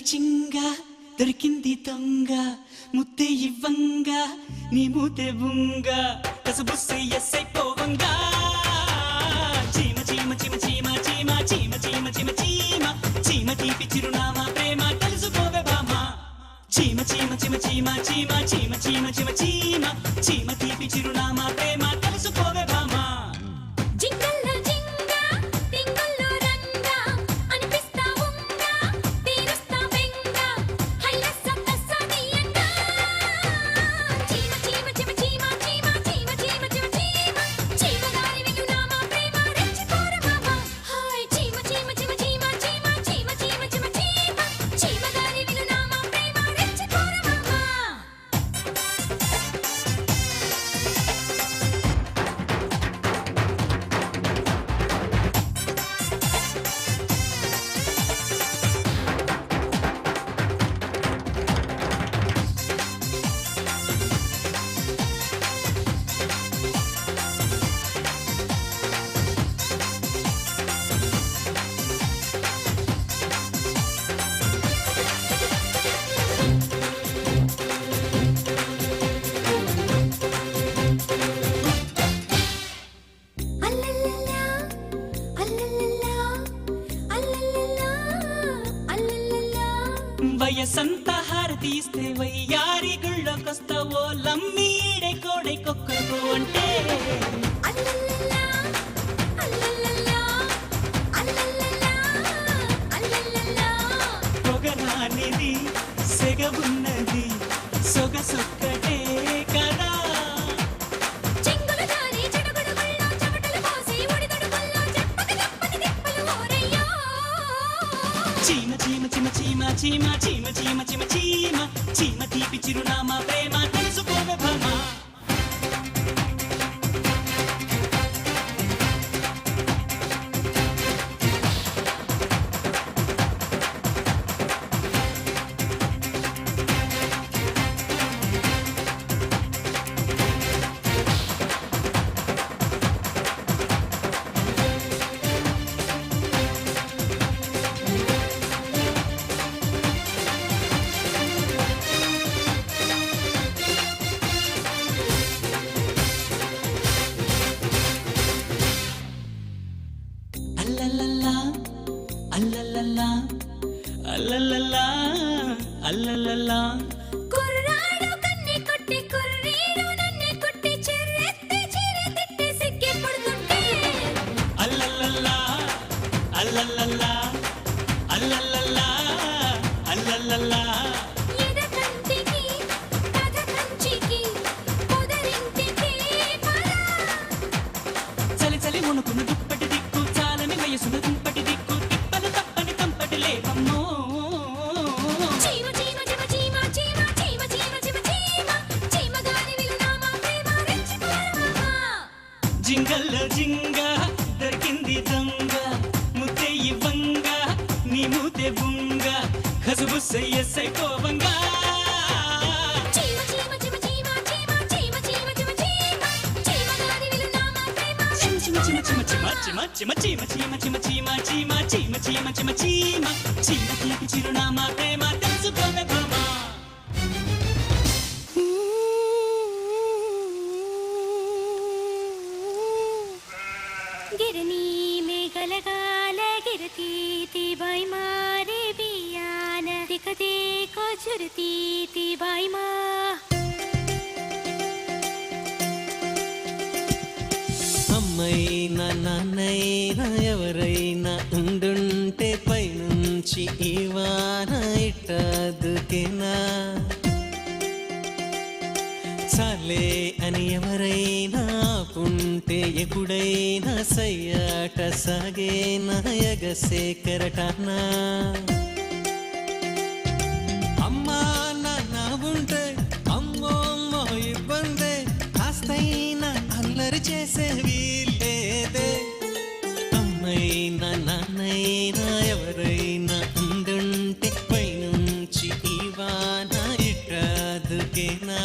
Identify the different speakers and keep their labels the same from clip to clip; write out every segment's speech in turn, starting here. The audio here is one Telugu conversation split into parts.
Speaker 1: చింగ దొరికింది దొంగ ముద్దే ఇవ్వంగా నీ మూతే బుంగ కసబుస్సే ఎస్సై పోవంగా చీమ చీమ చీమ చీమ చీమ చీమ చీమ చీమ చీమ చీమ తీపి చిరునామా ప్రేమ తెలుసుకోవే బామా చీమ చీమ చీమ చీమ చీమ చీమ చీమ చీమ చీమ చీమ తీపి చిరునామా ప్రేమ తెలుసుకోవే బామా వయసంత హారతీస్తే వయ్యారి గుళ్ళోకొస్తావో లమ్మి ఈడే కోడై కొక్కో అంటే పొగరానిది సెగవున్నది సొగసొక్కటే కదా చీమ చీమ చీమ చీమ చీమ చీమ చీమ చీమ చీమ చీమ తీపి చిరునామా ప్రేమ తెలుసుకోవే భామా అల్లల్లల్లా అల్లల్లల్లా అల్లల్లల్లా
Speaker 2: కుర్రాడు కన్ని కొట్టి కుర్రీడు నన్నే కొట్టి చెర్రెత్తి చెరెత్తి సిక్కి పడుతుంటే
Speaker 1: అల్లల్లల్లా అల్లల్లల్లా అల్లల్లల్లా అల్లల్లల్లా
Speaker 2: ఎద కంటికి కథ కంచికి పొదరింటికి పద
Speaker 1: చలి చలి మునుకును దుప్పటి దిక్కు చాలని వయసును దుప్పటి దిక్కు తిప్పలు తప్పని తంపటి లేవమ్మో
Speaker 2: చీమ చీమ చీమ చీమ చీమ చీమ చీమ చీమ చీమ చీమ గాని విలునామా ప్రేమ రెచ్చిపోరమా
Speaker 1: జింగల్లో జింగ దొరికింది దొంగ ముద్దే ఇవ్వంగా నీ మూతే బుంగ కసుబుస్సై ఎస్సై పోవంగా
Speaker 2: చీమ చీమ చీమ చీమ చీమ చీమ చీమ చీమ చీమ చీమ గాని విలునామా ప్రేమ
Speaker 1: చిమ చిమ చిమ చిమ చిమ చిమ చిమ చిమ చిమ చిమ చిమ చిమ చిమ చిమ చిమ చిమ తీపి చిరునామా ప్రేమ తెలుసుకోవే భామా
Speaker 2: गिरनी में गलगाल गिरती थी बाई मारे बियान दिखते को झुरती थी बाई माँ
Speaker 3: అమ్మైనా నాన్నైనా ఎవరైనా ఉండుంటే పైనుంచి ఈ వాన ఇట్టదుకేనా చాలే అని ఎవరైనా ఆపుంటే ఎప్పుడైనా సయ్యాట సాగేనా ఎగసే కెరటానా అమ్మా నాన్న ఉంటే అమ్మో అమ్మో ఇబ్బందే కాస్తైనా అల్లరి చేసే వీల్లేదే అమ్మైనా నాన్నైనా ఎవరైనా ఉండుంటే పైనుంచి ఈ వాన ఇట్టదుకేనా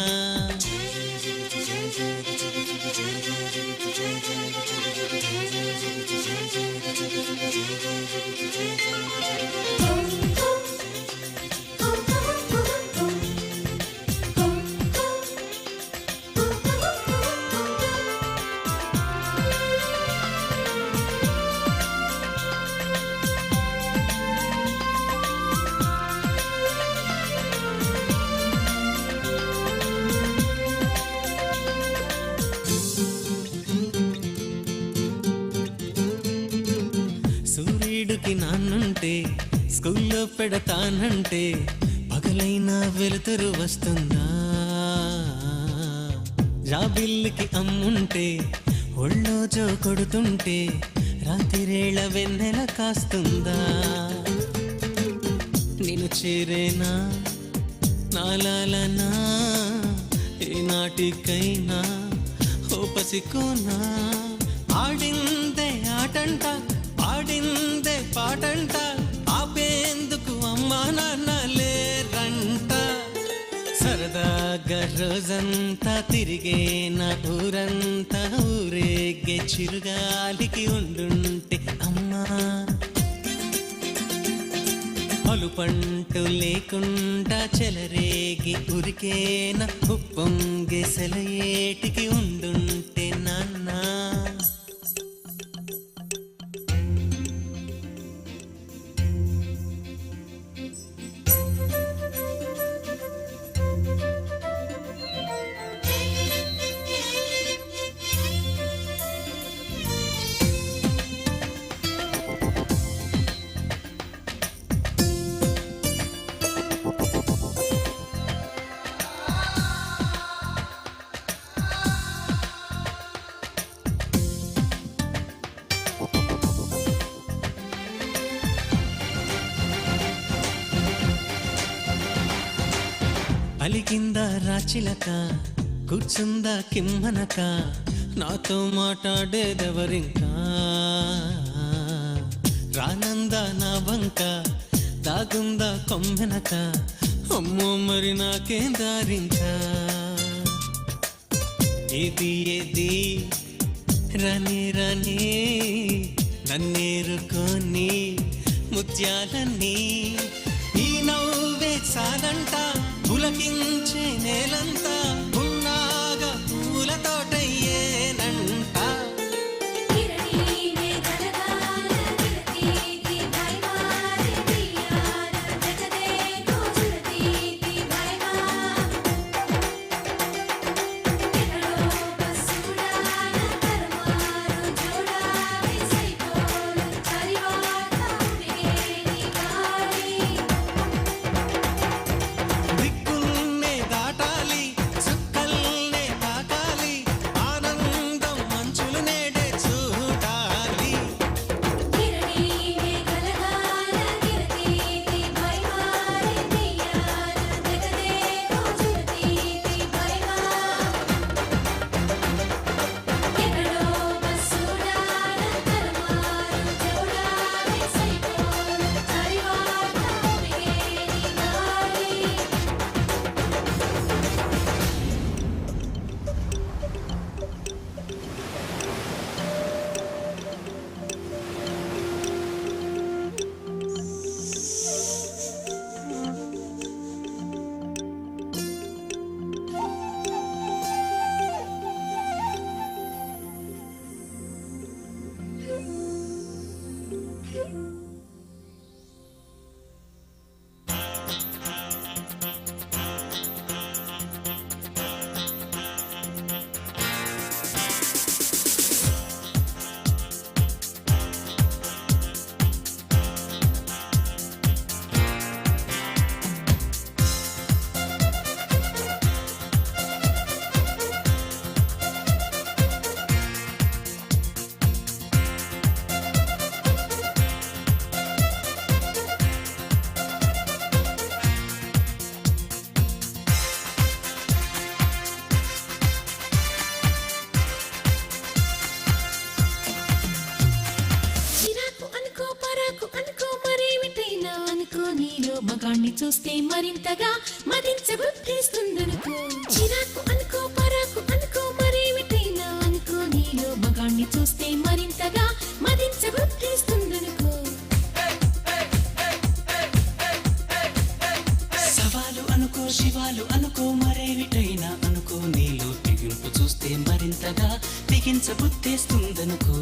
Speaker 3: ఇంటికి నాన్నుంటే స్కూల్లో పెడతానంటే పగలైనా వెలుతురు వస్తుందా? జాబిల్లికి అమ్ముంటే ఒళ్ళో జో కొడుతుంటే రాత్రిరేళ వెన్నెల కాస్తుందా? నేను చేరేనా నాలాలనా ఏనాటికైనా ఓ పసికోనా? ఆడిందే ఆటంట పాడిందే పాటంట ఆపేందుకు అమ్మా నాన్న లేరంట. సరదాగా రోజంతా తిరిగే నా ఊరంతా ఊరేగే చిరుగాలికి ఉండుంటే అమ్మా. అలుపంటూ లేకుండా చెలరేగి ఉరికేన ఉప్పొంగే సెలయేటికి ఉండుంటే నాన్న. అలిగిందా రాచిలక కూర్చుందా కిమ్మనక నాతో మాట్లాడేదెవరింకా? రానందా నా వంక దాగుందా కొమ్మెనక అమ్మో మరి నాకేం దారింకా? ఏది ఏది రని రని నన్నేరుకొని ముత్యాలన్నీ ఈ నవ్వే చాలంట పులకించే నేలంతా ఉన్నాగా పూల తోటయ్యేనంట.
Speaker 4: మగాణ్ణి చూస్తే మరింతగా మదించబుద్ధిస్తుందనుకో. చిరాకు అనుకో పరాకు అనుకో మరేమిటైనా అనుకో నీలో మగాణ్ణి చూస్తే మరింతగా మదించబుద్ధిస్తుందనుకో.
Speaker 1: సవాలు అనుకో శివాలు అనుకో మరేమిటైనా అనుకో నీలో తెగింపు చూస్తే మరింతగా తెగించబుద్ధేస్తుందనుకో.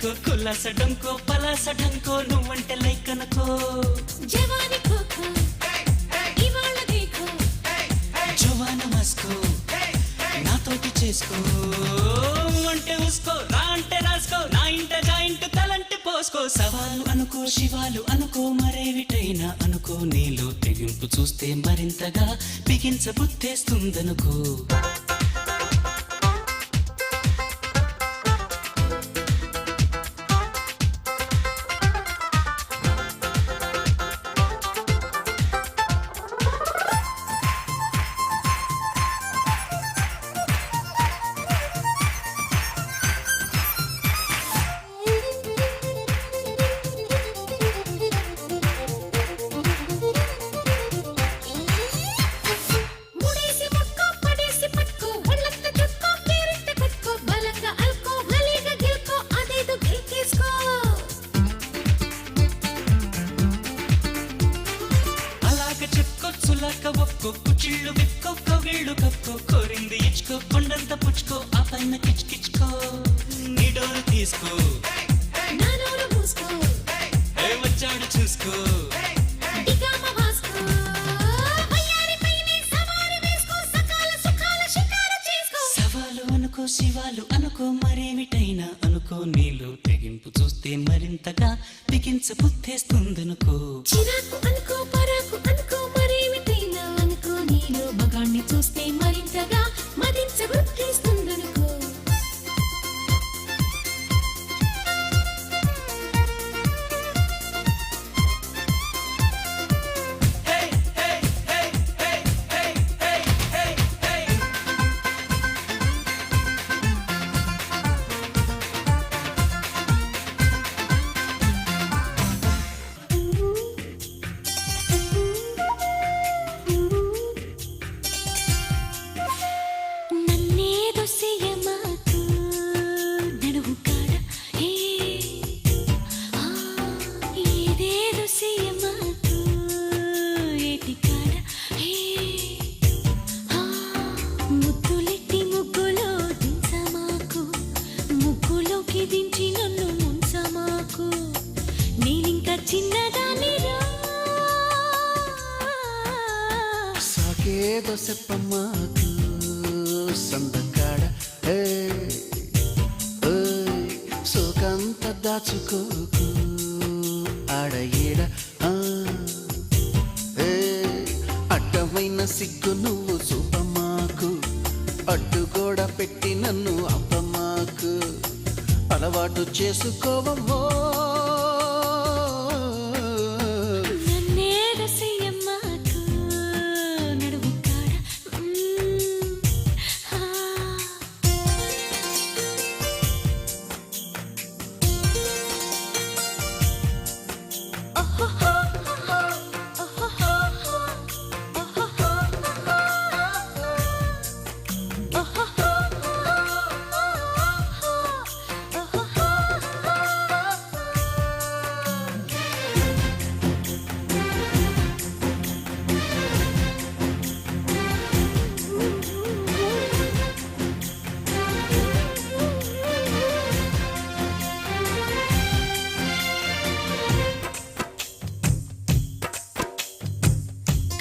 Speaker 1: అనుకో కులాసడంకో పలాసడంకో నువ్వంటే లైక్ అనుకో
Speaker 4: జవాని కోకో ఇవాళ దేఖో
Speaker 1: జవాన మస్కో నాతోటి చేసుకో అంటే ఉసుకో రా అంటే రాసుకో నా ఇంట జాయింట్ తలంటి పోసుకో సవాలు అనుకో శివాలు అనుకో మరేవిటైనా అనుకో నీలో తెగింపు చూస్తే మరింతగా బిగించ బుద్ధేస్తుందనుకో
Speaker 4: ముడేసి ముక్కో పడేసి పట్టుకో ఒళ్ళంతా చుక్కో పేరింట కొట్టుకో బలంగా అల్కో భలేగా గెలుకో అదేదో గెలికేసుకో
Speaker 1: అలాగ చెప్పుకో చులాక ఒక్కో కుచిళ్ళు విప్పుకో కవిళ్ళు కప్పుకో కోరింది ఇచ్చుకో కొండంత పుచ్చుకో ఆ పైన కిచ్చుకో నిడోలు తీసుకో
Speaker 4: నా నోరు మూసుకో
Speaker 1: ఏ వచ్చాడు చూసుకో
Speaker 4: డిగామ వాస్కో వయ్యారి పైనే సవారి వేసుకో సకాల సుఖాల షికారు చేసుకో
Speaker 1: సవాలు అనుకో శివాలు అనుకో మరేమిటైనా అనుకో నీలో తెగింపు చూస్తే మరింతగా బిగించ బుద్ధేస్తుందనుకో
Speaker 4: చిరాకు అనుకో పరాకు అనుకో మరేమిటైనా అనుకో నీలో మగాణ్ణి చూస్తే మరింతగా మదించ బుద్ధిస్తుందనుకో
Speaker 2: నన్నేదో చెయ్యమాకు నడుము కాడ ఏ ఆ ఏదేదో చెయ్యమాకు ఏటి కాడ ఏ ఆ ముద్దులెట్టి ముగ్గులో దించమాకు ముగ్గులోకి దించి నన్ను ముంచమాకు నేనింకా చిన్నదానిరా
Speaker 5: సాకేదో చెప్పమ్మాకు సందకాడ సోకంత దాచుకోకు ఆడ ఈడ అడ్డమైన సిగ్గు నువ్వు చూపమాకు అడ్డుగోడ పెట్టి నన్ను అప్పమాకు అలవాటు చేసుకోవమ్మో
Speaker 2: నన్నేదో చెయ్యమాకు నడుము కాడ ఆ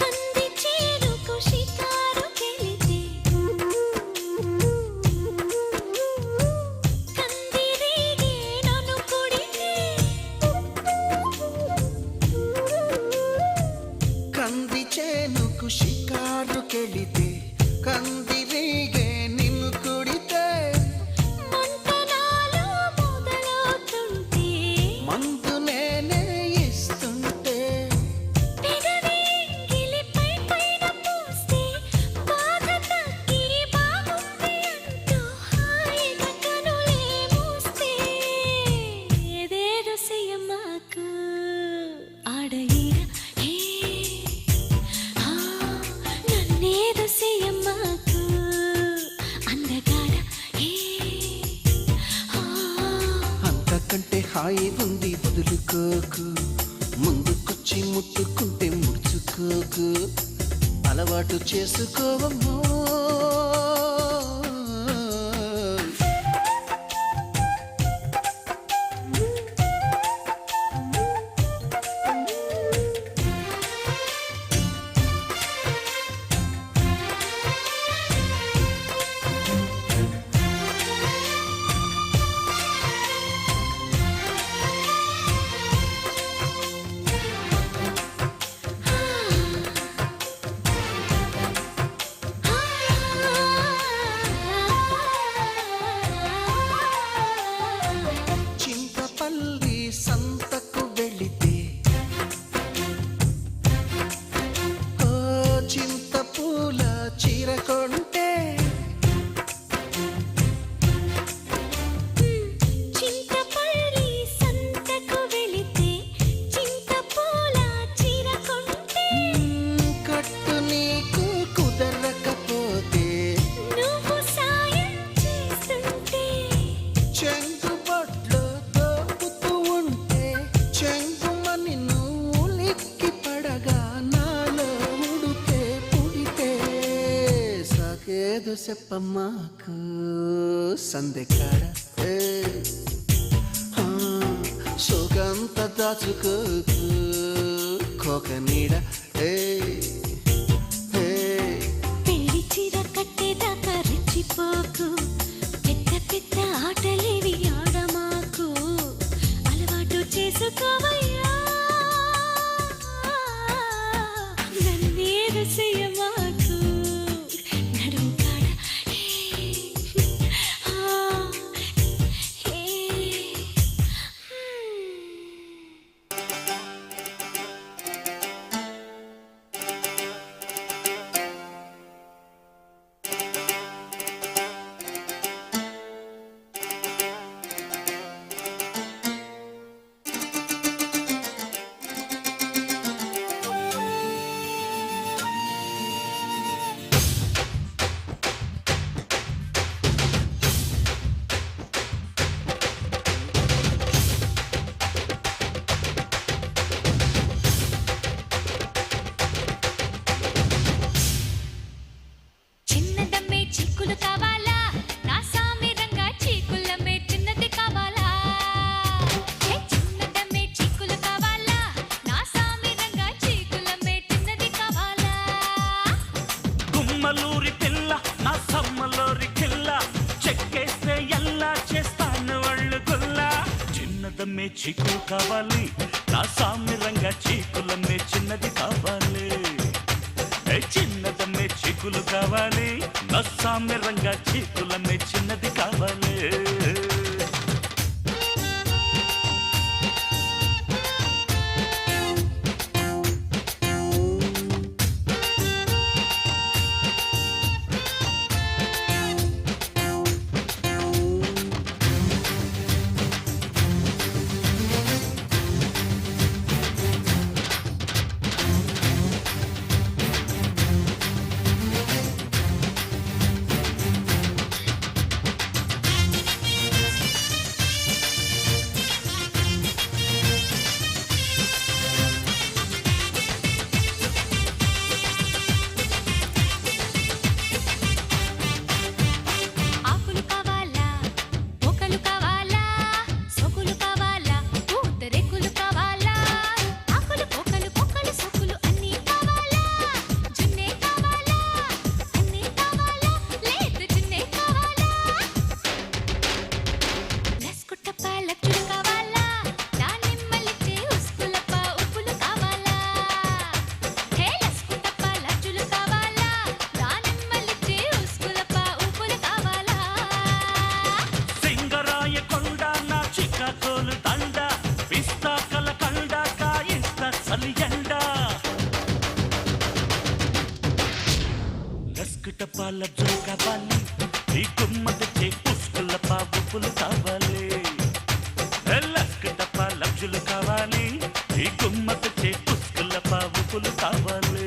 Speaker 2: కంది చేరుకు షికారు కెళితే కంది రేగే నన్ను కొడితే
Speaker 5: కంది చేనుకు షికారుకెళితే కందిరీగే నిన్ను కుడితే
Speaker 2: మంటనాలు మొదలవుతుంటే
Speaker 5: మందు నేనే ఇస్తుంటే
Speaker 2: పెదవి గిలిపై పైన పూస్తే బాధ తగ్గి బాగుంది అంటూ హాయిగా కనులే మూస్తే ఏదేదో చెయ్యమాకు ఆడ ఈడ ఏ ఆ నన్నేదో చెయ్యమాకు అందగాడ ఏ ఆ
Speaker 5: అంతకంటే హాయి ఉంది వదులుకోకు ముందుకొచ్చి ముట్టుకుంటే ముడుచుకోకు అలవాటు చేసుకోవమ్మో ఏదో చెప్పమ్మాకు సందెకాడ సోకంత దాచుకోకు కోక నీడ
Speaker 2: పెళ్లి చీర కట్టేదాకా రెచ్చిపోకు పెద్ద పెద్ద ఆటలేవి ఆడమాకు అలవాటు చేసుకోవయ్యా నన్నేరు చెయ్యమాకు నడుము కాడ చిన్నదమ్మే చీకులు కావాలా నా సామిరంగా చీకులమ్మే చిన్నది కావాలా చిన్నదమ్మే చీకులు కావాలా నా సామిరంగా చీకులమ్మే చిన్నది కావాలా
Speaker 1: గుమ్మలూరి పిల్ల నా సమ్మలూరి కిల్ల చెక్కేస్తే ఎలా చేస్తాను వాళ్ళు గుల్ల చిన్నదమ్మే చీకులు కావాలి నా సామిరంగా చీకులమ్మే చిన్నది కావాలి చిన్నదమ్మే చీకులు కావాలి నస్సామ్యంగా చీకులమ్మే చిన్నది కావాలి
Speaker 2: ఆకులు కావాలా మొక్కలు కావాలా సొకులు కావాలా పూతరేకులు కావాలా ఆకులు మొక్కలు మొక్కలు సొకులు అన్నీ కావాలా జున్నే కావాలా అన్నీ కావాలా లేదు జున్నే కావాలా లస్కుట్టప్ప లచ్చులు కావాలా దానిమ్మలిచ్చే ఉస్కులప్ప ఉప్పులు కావాలా హే లస్కుట్టప్ప లచ్చులు కావాలా దానిమ్మలిచ్చే ఉస్కులప్ప ఉప్పులు కావాలా
Speaker 1: సింగరాయ కొండ నా చిక్కతోలు దండ పిస్తా కలకండ కాయిస్తా సలియండ లస్కుట పాలజులు కావాలి ఈ గుమ్మది చే పుష్కుల పాపులు కావాలి లస్కుట పాలజులు కావాలి ఈ గుమ్మది చే పుష్కుల పాపులు కావాలి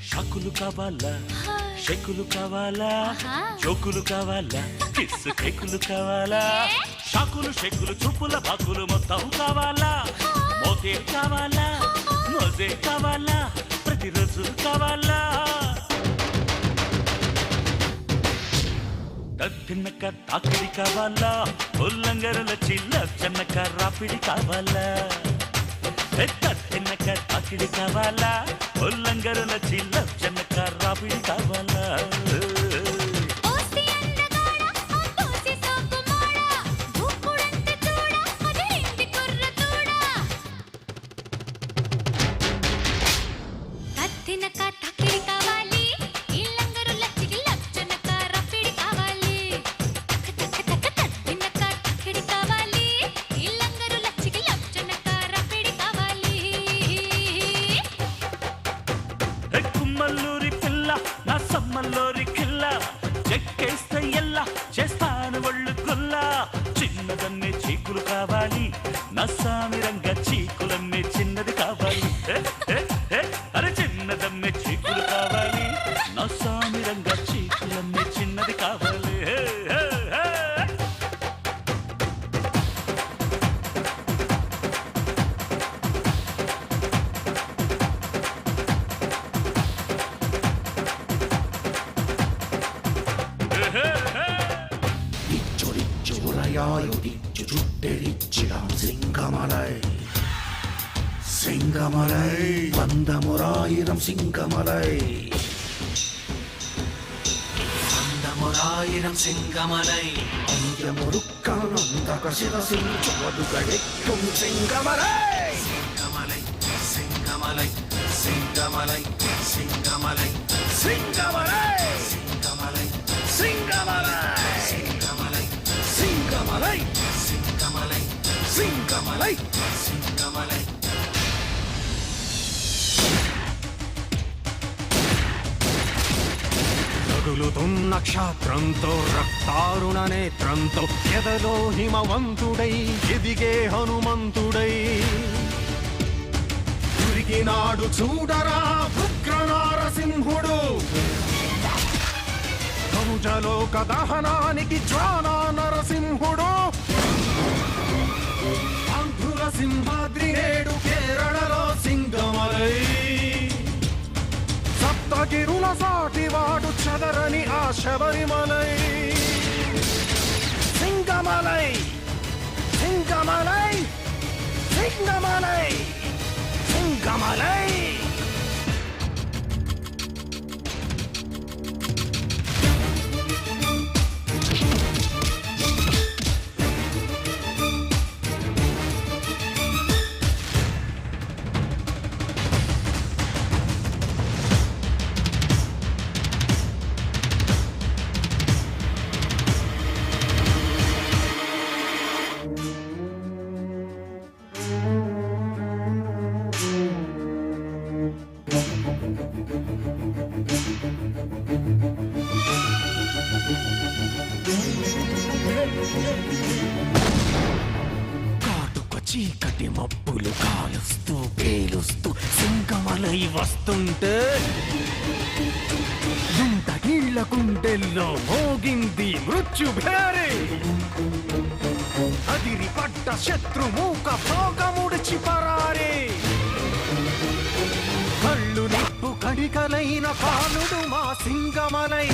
Speaker 1: షాకులు కావాలా షెక్కులు కావాలా జోకులు కావాలా కిస్సు కేకులు కావాలా షాకులు షెక్కులు చూపుల బాకులు మొత్తం కావాలా మోతే కావాలా మోజే కావాలా ప్రతిరోజు కావాలా తిన్నక తాకిడి కావాలా ఉల్లంగరల చిల్ల చెన్నక రాపిడి కావాలా తిన్నక తాకిడి కావాలా ఉల్లంగరల చిల్ల చెన్నక రాపిడి కావాలా
Speaker 2: ఓసి అందగాడ ఓసి సోకుమాడ భూకుడంత చూడ అదే ఇంటి కుర్ర తూడ తిన్నక తాకిడి కావాలి ఇల్లంగరుల చిల్ల చెన్నక రాపిడి కావాలి తిన్నక తాకిడి కావాలి ఇల్లంగరుల చిల్ల చెన్నక రాపిడి కావాలి
Speaker 5: సింగమలై వందమురాయిరం సింగమలై
Speaker 3: వందమురాయిరం సింగమలై
Speaker 5: അന്ത്യമുറുക്കാനന്തക ശിരസിൽ ചുവടുകടിക്കും സിംഗമലൈ
Speaker 3: సింగమలై సింగమలై సింగమలై సింగమలై
Speaker 5: സിംഗമലൈ
Speaker 3: సింగమలై
Speaker 5: സിംഗമലൈ
Speaker 3: సింగమలై
Speaker 5: സിംഗമലൈ
Speaker 3: సింగమలై
Speaker 5: സിംഗമലൈ
Speaker 3: సింగమలై
Speaker 6: తగులుతున్న క్షాత్రంతో రక్తారుణ నేత్రంతో ఎదలో హిమవంతుడై ఎదిగే హనుమంతుడై తిరిగినాడు చూడరా ఉగ్ర నారసింహుడు కముజలోక దహనానికి జ్వాలా నరసింహుడు ఆంధ్రుల సింహాద్రి నేడు కేరళలో సింగమలై సప్తగిరుల సాటివాడు చదరని ఆ శబరిమలై సింగమలై సింగమలై సింగమలై సింగమలై కాటుక చీకటి మబ్బులు కాలుస్తూ పేలుస్తూ సింగమలై వస్తుంటే గుంట నీళ్ల గుండెల్లో మోగింది మృత్యు భేరి అదిరి పడ్డ శత్రుమూక భోగముడిచి పరారే కళ్ళు నిప్పు కడికలైన కాలుడు మా సింగమలై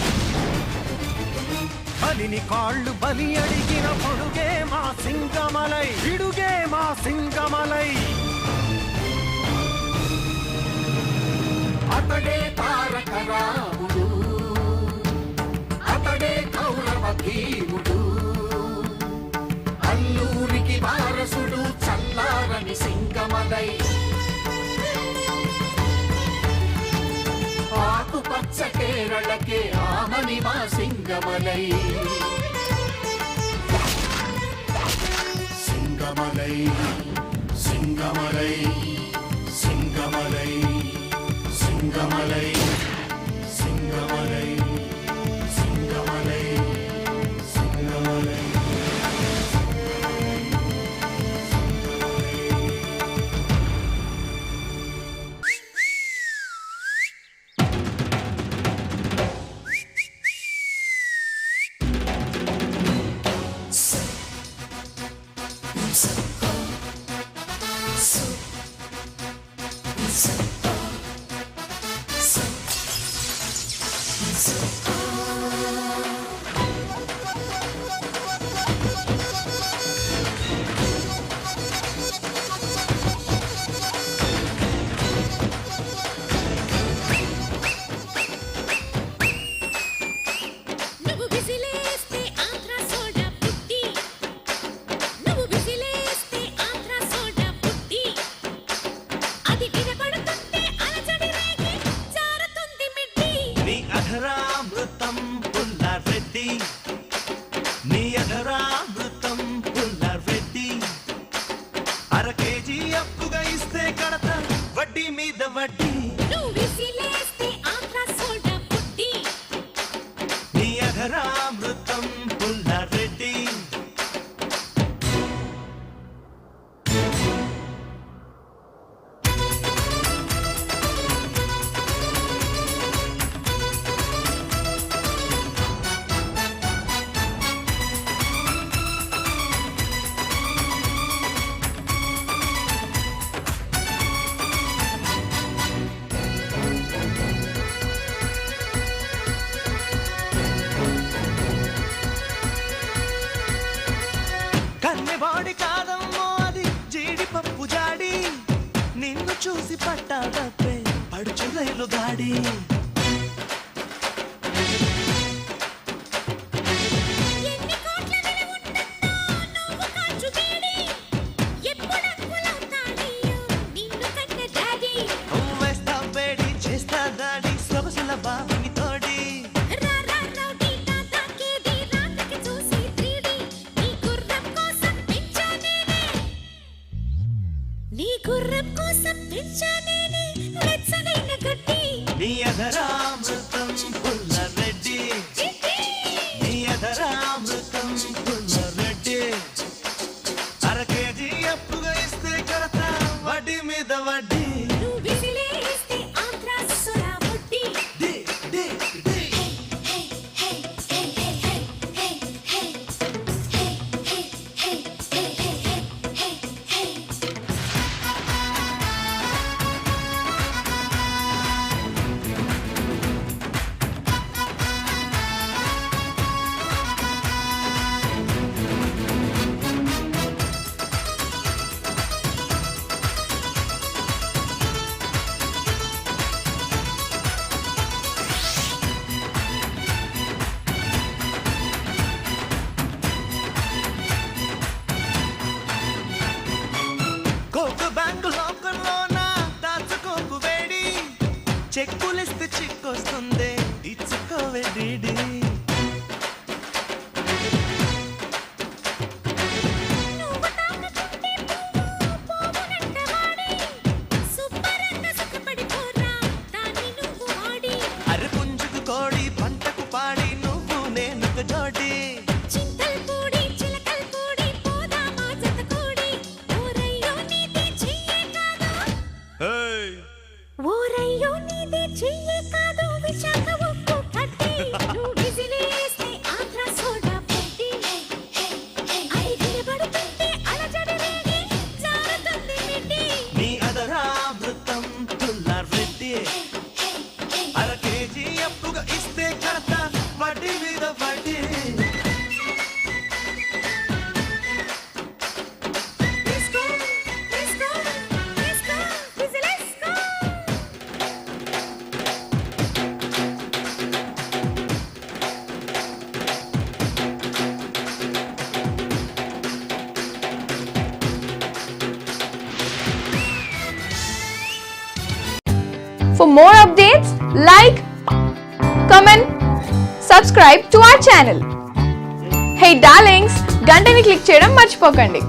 Speaker 6: బలిని కాళ్ళు బలి అడిగిన పొడుగే మా సింగమలై విడుగే మా సింగమలై
Speaker 5: అతడే తారక రాముడు అతడే కౌరవ భీముడు అల్లూరికి వారసుడు చల్లారని సింగమలై ఆకుపచ్చ కేరళకే ఆమని మా సింగమలై సింగమలై సింగమలై సింగమలై సింగమలై సింగమలై సింగమలై సింగమలై
Speaker 2: నువ్వు విసిలేస్తే ఆంధ్ర సోడా పుట్టి నువ్వు విసిలేస్తే ఆంధ్ర సోడా పుట్టి అది వినపడుతుంటే అలజడి రేగి జారుతుంది మిడ్డి
Speaker 3: నీ అధరామృతం పుల్లారెడ్డి నీ అధరామృతం పుల్లారెడ్డి అర కేజీ అప్పుగా ఇస్తే కడత వడ్డీ మీద వడ్డీ
Speaker 2: నువ్వు విసిలేస్తే ఆంధ్ర సోడా పుట్టి
Speaker 3: నీ అధరామృతం పుల్లారెడ్డి చూసి పట్టాదప్పే పడుచులైలు గాడి
Speaker 4: ఎన్ని కోట్ల విలువుంటుందో నువ్వు కాచు వేడి ఎప్పుడంకులవుతాడియో నిన్ను కన్న డాడీ
Speaker 3: వేస్తా వేడి చేస్తా దాడి సొగసుల బాబుని తోడి
Speaker 4: రా రా రౌడీ దాదాకేది రాతకి చూసి 3D నీ గుర్రం కోసం పెంచానేనే నీ గుర్రం కోసం పెంచానేనే వెచ్చనైన గడ్డి
Speaker 3: నీ అధరామృతం పుల్లారెడ్డి నీ అధరామృతం పుల్లారెడ్డి అర కేజీ అప్పుగా ఇస్తే కడతా వడ్డీ మీద వడ్డీ
Speaker 4: నువ్వు విసిలేస్తే ఆంధ్రా సొరా ముడ్డి
Speaker 3: డి, డి, డి. కోకు బ్యాంకు లోకల్లోన దాచుకోకు వేడి చెక్కులిస్తే చిక్కొస్తుంది ఇచ్చుకోవే డీడీ
Speaker 4: నువ్వు తాకుతుంటే పువ్వు పోవునంటవాడి సుబ్బరంగా సుఖపడిపోరా దాన్ని నువ్వు వాడి
Speaker 3: అరే పుంజుకు కోడి పంటకు పాడి నువ్వు నేను జోడి
Speaker 4: చింతల్ పూడి చిలకల్ పూడి పోదామా జత కూడి ఊరయ్యో నీది చెయ్యే కాదు ఊరయ్యో నీది చెయ్యే కాదు విశాఖ ఉప్పు కట్టి నువ్వు విసిలేస్తే ఆంధ్ర సోడా పొట్టి అది వినబడుతుంటే అలజడి రేగి జారుతుంది మిడ్డి
Speaker 3: నీ అధరామృతం పుల్లారెడ్డి అర కేజీ అప్పుగా ఇస్తే కడతా వడ్డీ మీద వడ్డీ
Speaker 4: Let's go, let's go, let's go, let's go.
Speaker 7: For more updates, like, comment, subscribe to our channel. Hey darlings, గంటని click చేయడం మర్చిపోకండి.